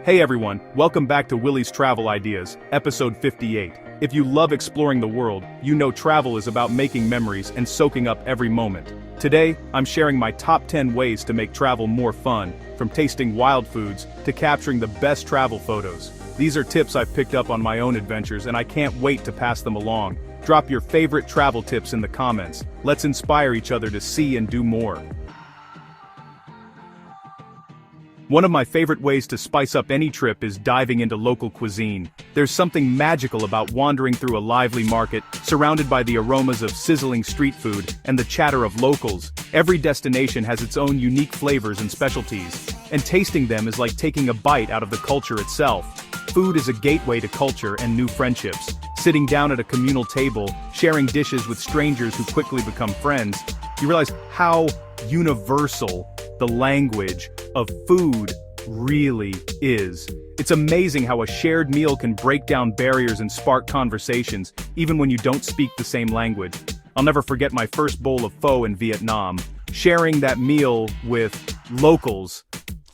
Hey everyone, welcome back to Willie's Travel Ideas, episode 58. If you love exploring the world, you know travel is about making memories and soaking up every moment. Today, I'm sharing my top 10 ways to make travel more fun, from tasting wild foods to capturing the best travel photos. These are tips I've picked up on my own adventures and I can't wait to pass them along. Drop your favorite travel tips in the comments. Let's inspire each other to see and do more. One of my favorite ways to spice up any trip is diving into local cuisine. There's something magical about wandering through a lively market, surrounded by the aromas of sizzling street food and the chatter of locals. Every destination has its own unique flavors and specialties, and tasting them is like taking a bite out of the culture itself. Food is a gateway to culture and new friendships. Sitting down at a communal table, sharing dishes with strangers who quickly become friends, you realize how universal the language of food really is. It's amazing how a shared meal can break down barriers and spark conversations, even when you don't speak the same language. I'll never forget my first bowl of pho in Vietnam. Sharing that meal with locals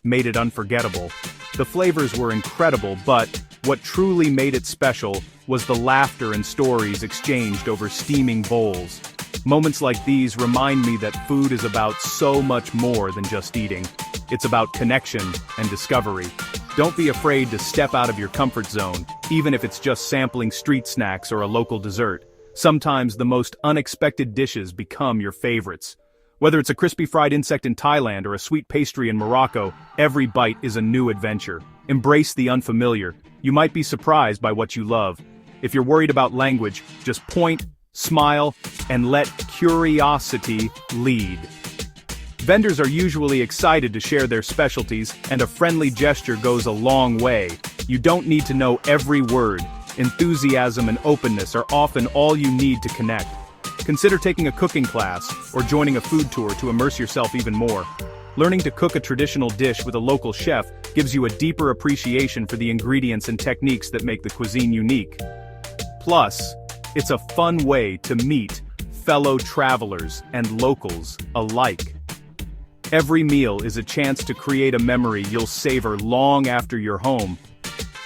made it unforgettable. The flavors were incredible, but what truly made it special was the laughter and stories exchanged over steaming bowls. Moments like these remind me that food is about so much more than just eating. It's about connection and discovery. Don't be afraid to step out of your comfort zone, even if it's just sampling street snacks or a local dessert. Sometimes the most unexpected dishes become your favorites. Whether it's a crispy fried insect in Thailand or a sweet pastry in Morocco, every bite is a new adventure. Embrace the unfamiliar. You might be surprised by what you love. If you're worried about language, just point, smile, and let curiosity lead. Vendors are usually excited to share their specialties, and a friendly gesture goes a long way. You don't need to know every word. Enthusiasm and openness are often all you need to connect. Consider taking a cooking class or joining a food tour to immerse yourself even more. Learning to cook a traditional dish with a local chef gives you a deeper appreciation for the ingredients and techniques that make the cuisine unique. Plus, it's a fun way to meet fellow travelers and locals alike. Every meal is a chance to create a memory you'll savor long after you're home.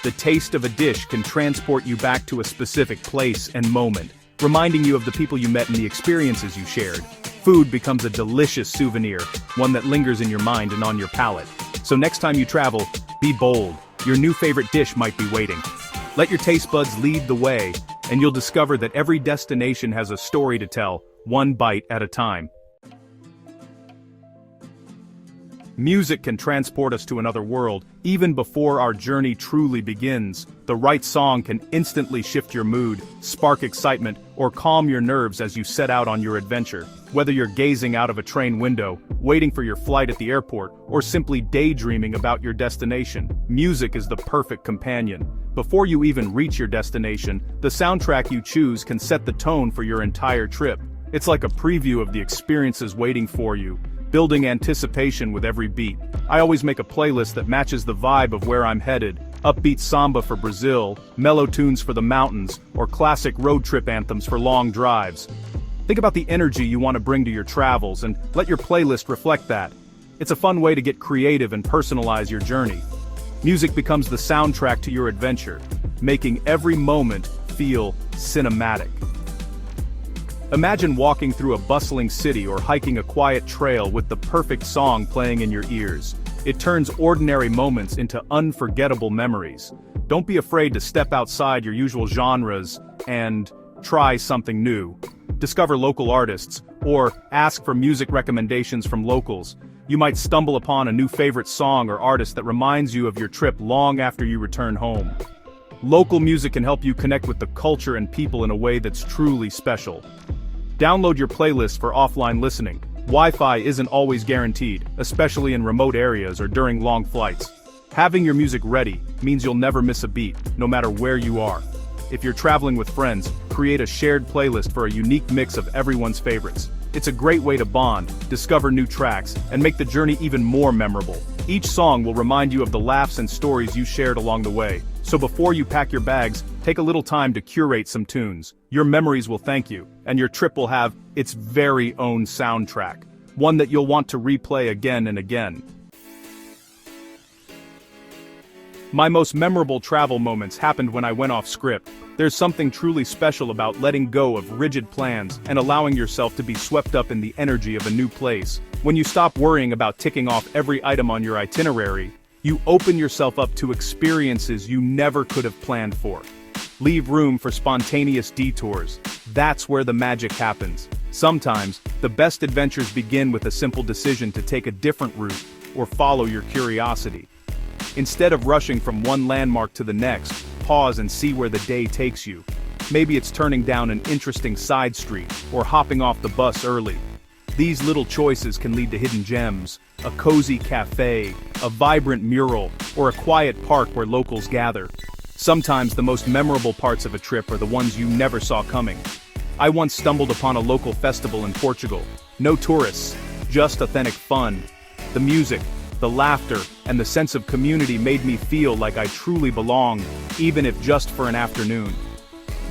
The taste of a dish can transport you back to a specific place and moment, reminding you of the people you met and the experiences you shared. Food becomes a delicious souvenir, one that lingers in your mind and on your palate. So next time you travel, be bold. Your new favorite dish might be waiting. Let your taste buds lead the way, and you'll discover that every destination has a story to tell, one bite at a time. Music can transport us to another world, even before our journey truly begins. The right song can instantly shift your mood, spark excitement, or calm your nerves as you set out on your adventure. Whether you're gazing out of a train window, waiting for your flight at the airport, or simply daydreaming about your destination, music is the perfect companion. Before you even reach your destination, the soundtrack you choose can set the tone for your entire trip. It's like a preview of the experiences waiting for you, building anticipation with every beat. I always make a playlist that matches the vibe of where I'm headed. Upbeat samba for Brazil, mellow tunes for the mountains, or classic road trip anthems for long drives. Think about the energy you want to bring to your travels and let your playlist reflect that. It's a fun way to get creative and personalize your journey. Music becomes the soundtrack to your adventure, making every moment feel cinematic. Imagine walking through a bustling city or hiking a quiet trail with the perfect song playing in your ears. It turns ordinary moments into unforgettable memories. Don't be afraid to step outside your usual genres and try something new. Discover local artists, or ask for music recommendations from locals. You might stumble upon a new favorite song or artist that reminds you of your trip long after you return home. Local music can help you connect with the culture and people in a way that's truly special. Download your playlist for offline listening. Wi-Fi isn't always guaranteed, especially in remote areas or during long flights. Having your music ready means you'll never miss a beat, no matter where you are. If you're traveling with friends, create a shared playlist for a unique mix of everyone's favorites. It's a great way to bond, discover new tracks, and make the journey even more memorable. Each song will remind you of the laughs and stories you shared along the way. So before you pack your bags, take a little time to curate some tunes. Your memories will thank you, and your trip will have its very own soundtrack, one that you'll want to replay again and again. My most memorable travel moments happened when I went off script. There's something truly special about letting go of rigid plans and allowing yourself to be swept up in the energy of a new place. When you stop worrying about ticking off every item on your itinerary, you open yourself up to experiences you never could have planned for. Leave room for spontaneous detours. That's where the magic happens. Sometimes, the best adventures begin with a simple decision to take a different route or follow your curiosity. Instead of rushing from one landmark to the next, pause and see where the day takes you. Maybe it's turning down an interesting side street or hopping off the bus early. These little choices can lead to hidden gems, a cozy cafe, a vibrant mural, or a quiet park where locals gather. Sometimes the most memorable parts of a trip are the ones you never saw coming. I once stumbled upon a local festival in Portugal. No tourists, just authentic fun. The music, the laughter, and the sense of community made me feel like I truly belonged, even if just for an afternoon.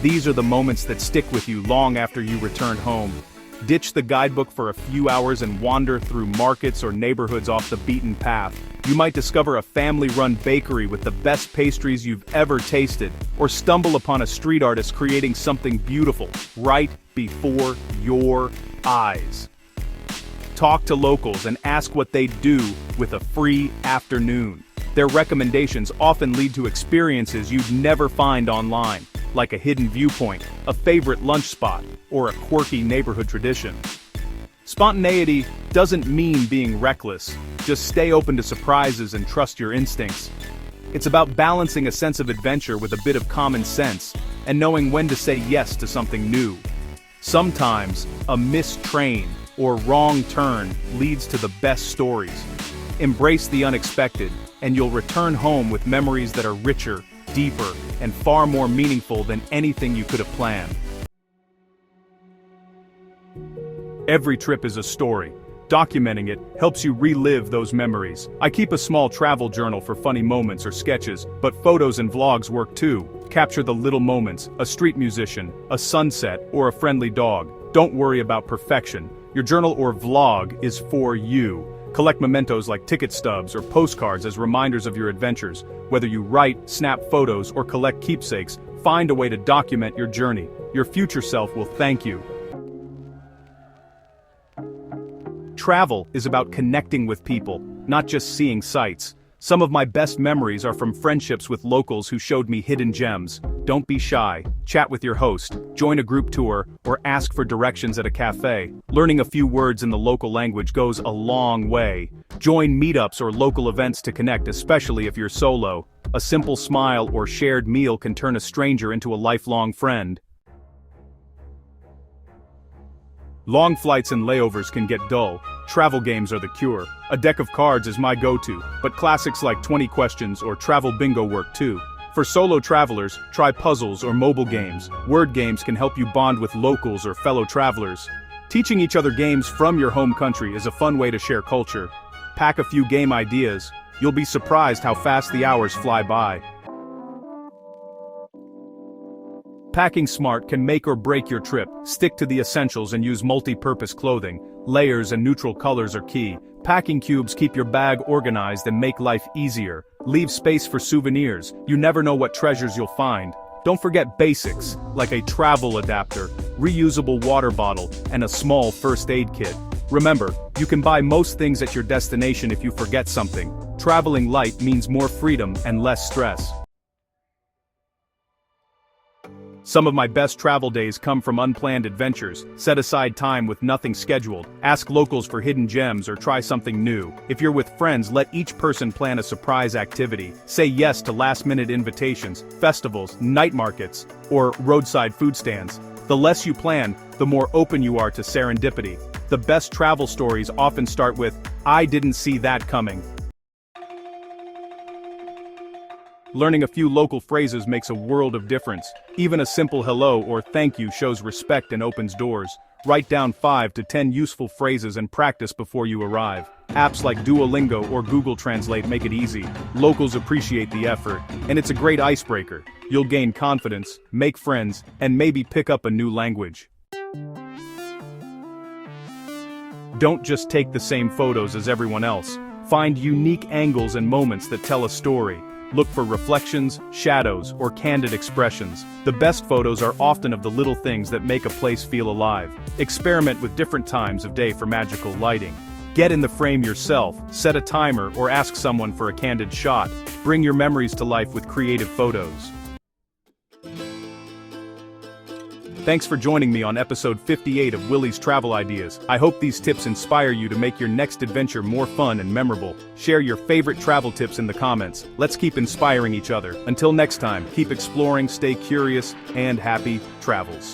These are the moments that stick with you long after you return home. Ditch the guidebook for a few hours and wander through markets or neighborhoods off the beaten path. You might discover a family-run bakery with the best pastries you've ever tasted, or stumble upon a street artist creating something beautiful right before your eyes. Talk to locals and ask what they do with a free afternoon. Their recommendations often lead to experiences you'd never find online, like a hidden viewpoint, a favorite lunch spot, or a quirky neighborhood tradition. Spontaneity doesn't mean being reckless. Just stay open to surprises and trust your instincts. It's about balancing a sense of adventure with a bit of common sense, and knowing when to say yes to something new. Sometimes, a missed train or wrong turn leads to the best stories. Embrace the unexpected, and you'll return home with memories that are richer, deeper, and far more meaningful than anything you could have planned. Every trip is a story. Documenting it helps you relive those memories. I keep a small travel journal for funny moments or sketches, but photos and vlogs work too. Capture the little moments, a street musician, a sunset, or a friendly dog. Don't worry about perfection. Your journal or vlog is for you. Collect mementos like ticket stubs or postcards as reminders of your adventures. Whether you write, snap photos, or collect keepsakes, find a way to document your journey. Your future self will thank you. Travel is about connecting with people, not just seeing sights. Some of my best memories are from friendships with locals who showed me hidden gems. Don't be shy. Chat with your host, join a group tour, or ask for directions at a cafe. Learning a few words in the local language goes a long way. Join meetups or local events to connect, especially if you're solo. A simple smile or shared meal can turn a stranger into a lifelong friend. Long flights and layovers can get dull. Travel games are the cure. A deck of cards is my go-to, but classics like 20 questions or travel bingo work too. For solo travelers, try puzzles or mobile games. Word games can help you bond with locals or fellow travelers. Teaching each other games from your home country is a fun way to share culture. Pack a few game ideas. You'll be surprised how fast the hours fly by. Packing smart can make or break your trip. Stick to the essentials and use multi-purpose clothing. Layers and neutral colors are key. Packing cubes keep your bag organized and make life easier. Leave space for souvenirs. You never know what treasures you'll find. Don't forget basics, like a travel adapter, reusable water bottle, and a small first aid kit. Remember, you can buy most things at your destination if you forget something. Traveling light means more freedom and less stress. Some of my best travel days come from unplanned adventures. Set aside time with nothing scheduled. Ask locals for hidden gems or try something new. If you're with friends, let each person plan a surprise activity. Say yes to last-minute invitations, festivals, night markets, or roadside food stands. The less you plan, the more open you are to serendipity. The best travel stories often start with, "I didn't see that coming." Learning a few local phrases makes a world of difference. Even a simple hello or thank you shows respect and opens doors. Write down 5 to 10 useful phrases and practice before you arrive. Apps like Duolingo or Google Translate make it easy. Locals appreciate the effort, and it's a great icebreaker. You'll gain confidence, make friends, and maybe pick up a new language. Don't just take the same photos as everyone else. Find unique angles and moments that tell a story. Look for reflections, shadows, or candid expressions. The best photos are often of the little things that make a place feel alive. Experiment with different times of day for magical lighting. Get in the frame yourself, set a timer, or ask someone for a candid shot. Bring your memories to life with creative photos. Thanks for joining me on episode 58 of Willie's Travel Ideas. I hope these tips inspire you to make your next adventure more fun and memorable. Share your favorite travel tips in the comments. Let's keep inspiring each other. Until next time, keep exploring, stay curious, and happy travels.